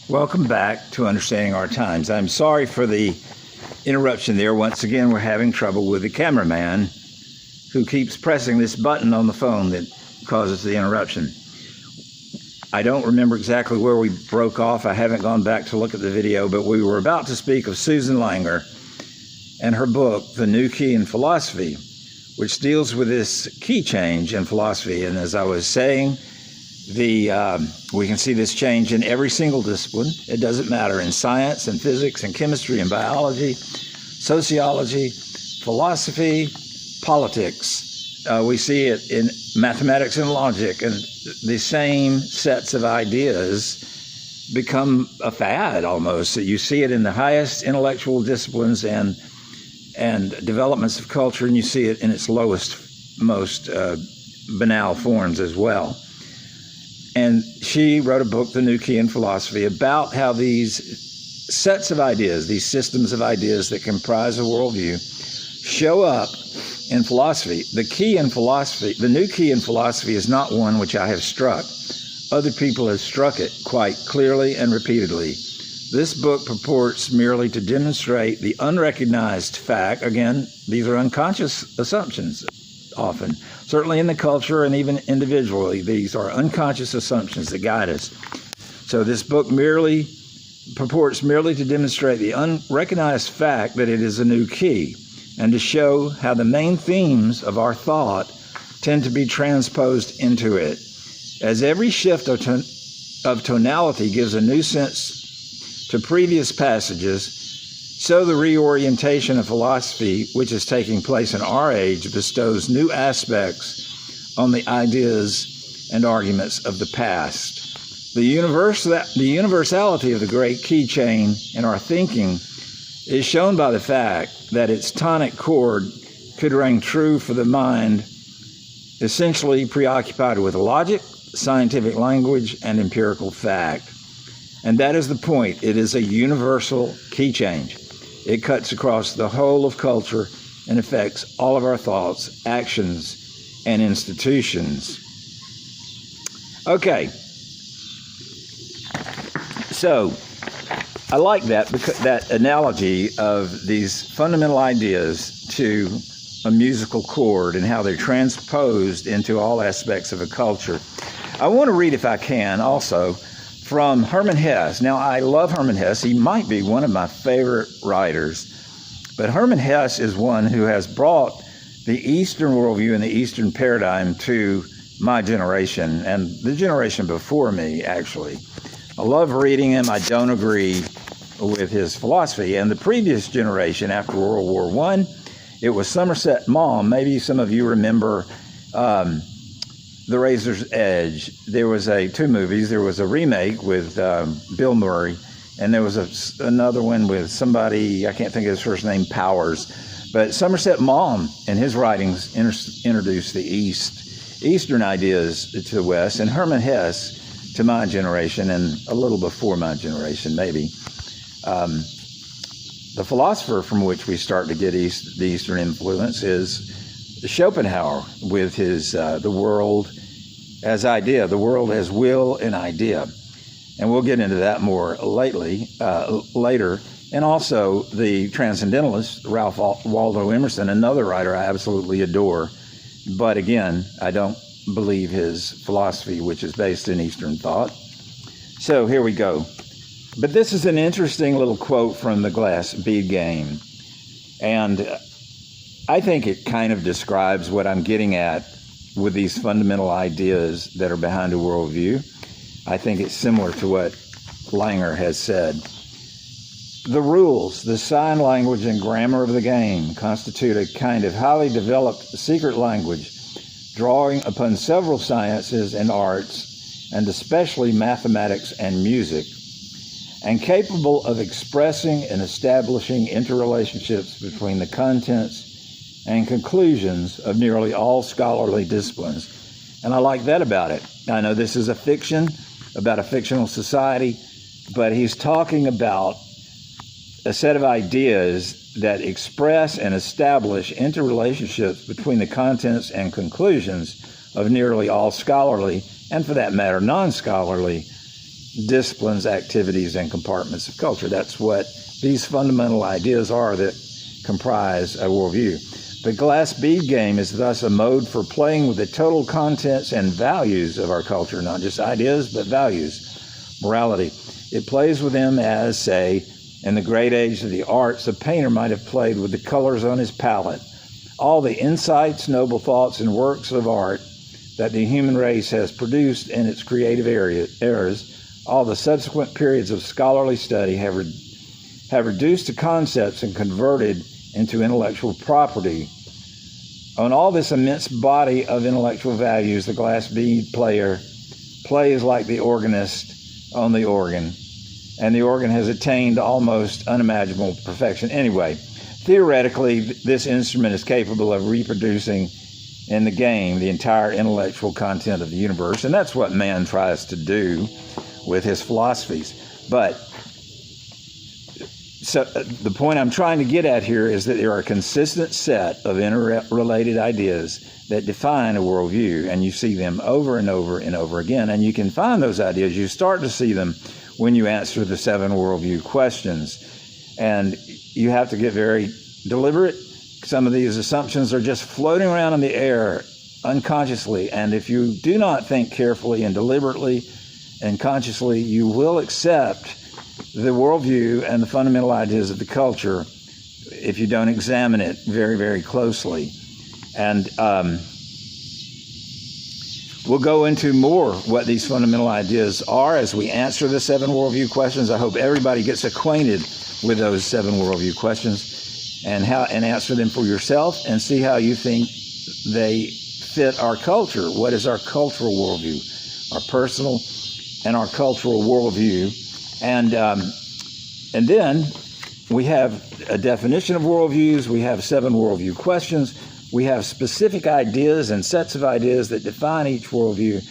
Welcome back to Understanding Our Times. I'm sorry for the interruption there. Once again, we're having trouble with the cameraman who keeps pressing this button on the phone that causes the interruption. I don't remember exactly where we broke off. I haven't gone back to look at the video, but we were about to speak of Susan Langer and her book, The New Key in Philosophy, which deals with this key change in philosophy. And as I was saying, we can see this change in every single discipline. It doesn't matter in science and physics and chemistry and biology, sociology, philosophy, politics. We see it in mathematics and logic, and the same sets of ideas become a fad almost. So you see it in the highest intellectual disciplines and developments of culture, and you see it in its lowest, most banal forms as well. And she wrote a book, The New Key in Philosophy, about how these sets of ideas, these systems of ideas that comprise a worldview, show up in philosophy. The key in philosophy, the new key in philosophy, is not one which I have struck. Other people have struck it quite clearly and repeatedly. This book purports merely to demonstrate the unrecognized fact. Again, these are unconscious assumptions often. Certainly in the culture and even individually, these are unconscious assumptions that guide us. So this book purports merely to demonstrate the unrecognized fact that it is a new key, and to show how the main themes of our thought tend to be transposed into it. As every shift of tonality gives a new sense to previous passages, so the reorientation of philosophy, which is taking place in our age, bestows new aspects on the ideas and arguments of the past. The universality of the great key chain in our thinking is shown by the fact that its tonic chord could ring true for the mind essentially preoccupied with logic, scientific language, and empirical fact. And that is the point. It is a universal key change. It cuts across the whole of culture and affects all of our thoughts, actions, and institutions. Okay. So, I like that analogy of these fundamental ideas to a musical chord and how they're transposed into all aspects of a culture. I want to read, if I can, also from Hermann Hesse. Now, I love Hermann Hesse. He might be one of my favorite writers. But Hermann Hesse is one who has brought the Eastern worldview and the Eastern paradigm to my generation and the generation before me, actually. I love reading him. I don't agree with his philosophy. And the previous generation, after World War I, it was Somerset Maugham. Maybe some of you remember The Razor's Edge. There was two movies. There was a remake with Bill Murray, and there was another one with somebody, I can't think of his first name, Powers. But Somerset Maugham in his writings introduced the Eastern ideas to the West, and Hermann Hesse to my generation, and a little before my generation, maybe. The philosopher from which we start to get the Eastern influence is Schopenhauer with his the world as idea, the world as will and idea. And we'll get into that more later. And also the transcendentalist, Ralph Waldo Emerson, another writer I absolutely adore. But again, I don't believe his philosophy, which is based in Eastern thought. So here we go. But this is an interesting little quote from The Glass Bead Game. And I think it kind of describes what I'm getting at with these fundamental ideas that are behind a worldview. I think it's similar to what Langer has said. The rules, the sign language and grammar of the game constitute a kind of highly developed secret language, drawing upon several sciences and arts, and especially mathematics and music, and capable of expressing and establishing interrelationships between the contents and conclusions of nearly all scholarly disciplines. And I like that about it. I know this is a fiction, about a fictional society, but he's talking about a set of ideas that express and establish interrelationships between the contents and conclusions of nearly all scholarly, and for that matter, non-scholarly disciplines, activities, and compartments of culture. That's what these fundamental ideas are that comprise a worldview. The glass bead game is thus a mode for playing with the total contents and values of our culture, not just ideas, but values, morality. It plays with them as, say, in the great age of the arts, a painter might have played with the colors on his palette. All the insights, noble thoughts, and works of art that the human race has produced in its creative eras, all the subsequent periods of scholarly study have reduced to concepts and converted into intellectual property. On all this immense body of intellectual values, the glass bead player plays like the organist on the organ, and the organ has attained almost unimaginable perfection. Anyway, theoretically, this instrument is capable of reproducing in the game the entire intellectual content of the universe, and that's what man tries to do with his philosophies. But so the point I'm trying to get at here is that there are a consistent set of interrelated ideas that define a worldview, and you see them over and over and over again. And you can find those ideas. You start to see them when you answer the 7 worldview questions. And you have to get very deliberate. Some of these assumptions are just floating around in the air unconsciously. And if you do not think carefully and deliberately and consciously, you will accept the worldview and the fundamental ideas of the culture if you don't examine it very, very closely. And we'll go into more what these fundamental ideas are as we answer the 7 worldview questions. I hope everybody gets acquainted with those 7 worldview questions and answer them for yourself and see how you think they fit our culture. What is our cultural worldview? Our personal and our cultural worldview. And then we have a definition of worldviews. We have 7 worldview questions. We have specific ideas and sets of ideas that define each worldview.